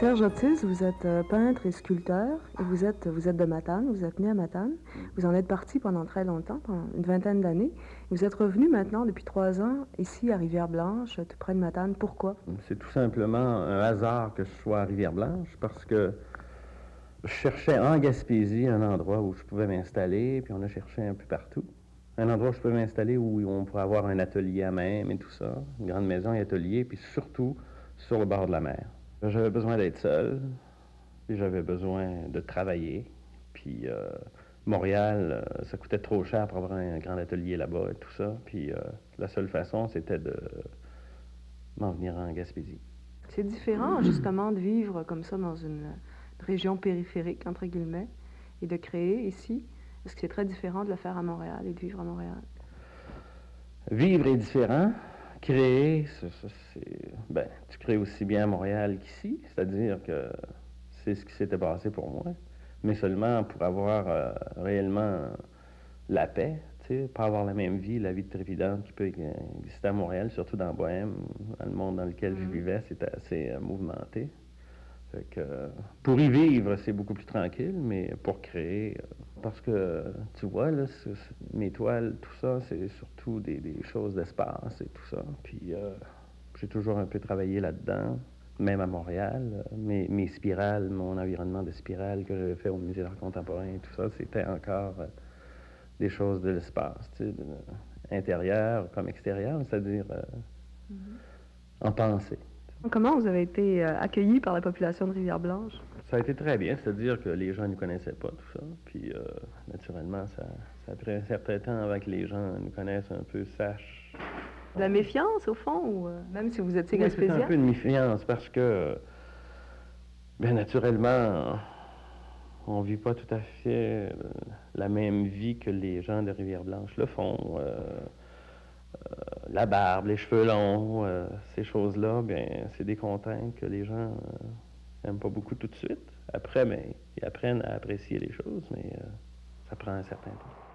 Serge Otis, vous êtes peintre et sculpteur et vous êtes de Matane, vous êtes né à Matane. Vous en êtes parti pendant très longtemps, pendant une vingtaine d'années. Vous êtes revenu maintenant depuis 3 ans ici à Rivière-Blanche, tout près de Matane. Pourquoi? C'est tout simplement un hasard que je sois à Rivière-Blanche parce que je cherchais en Gaspésie un endroit où je pouvais m'installer, puis on a cherché un peu partout. Un endroit où je pouvais m'installer où on pourrait avoir un atelier à même et tout ça, une grande maison et atelier, puis surtout sur le bord de la mer. J'avais besoin d'être seul, puis j'avais besoin de travailler, puis Montréal, ça coûtait trop cher pour avoir un grand atelier là-bas et tout ça, puis la seule façon, c'était de m'en venir en Gaspésie. C'est différent, justement, de vivre comme ça dans une région périphérique, entre guillemets, et de créer ici. Est-ce que c'est très différent de le faire à Montréal et de vivre à Montréal? Vivre est différent. Créer, ben, tu crées aussi bien à Montréal qu'ici, c'est-à-dire que c'est ce qui s'était passé pour moi, mais seulement pour avoir réellement la paix, tu sais, pas avoir la même vie, la vie de trépidante qui peut exister à Montréal, surtout dans Bohème, dans le monde dans lequel je vivais, c'était assez mouvementé. Fait que, pour y vivre, c'est beaucoup plus tranquille, mais pour créer, parce que, tu vois, là, mes toiles, tout ça, c'est surtout des choses d'espace et tout ça. Puis, j'ai toujours un peu travaillé là-dedans, même à Montréal. Mes spirales, mon environnement de spirales que j'avais fait au Musée d'art contemporain et tout ça, c'était encore des choses de l'espace, tu sais, intérieur comme extérieur, c'est-à-dire en pensée. Comment vous avez été accueilli par la population de Rivière-Blanche? Ça a été très bien, c'est-à-dire que les gens ne nous connaissaient pas, tout ça. Puis, naturellement, ça a pris un certain temps avant que les gens nous connaissent un peu, sachent. De la méfiance, au fond, ou même si vous étiez Oui, c'est un gaspésien? peu de méfiance parce que, bien naturellement, on vit pas tout à fait la même vie que les gens de Rivière-Blanche le font. La barbe, les cheveux longs, ces choses-là, bien, c'est des contraintes que les gens n'aiment pas beaucoup tout de suite. Après, mais ils apprennent à apprécier les choses, mais ça prend un certain temps.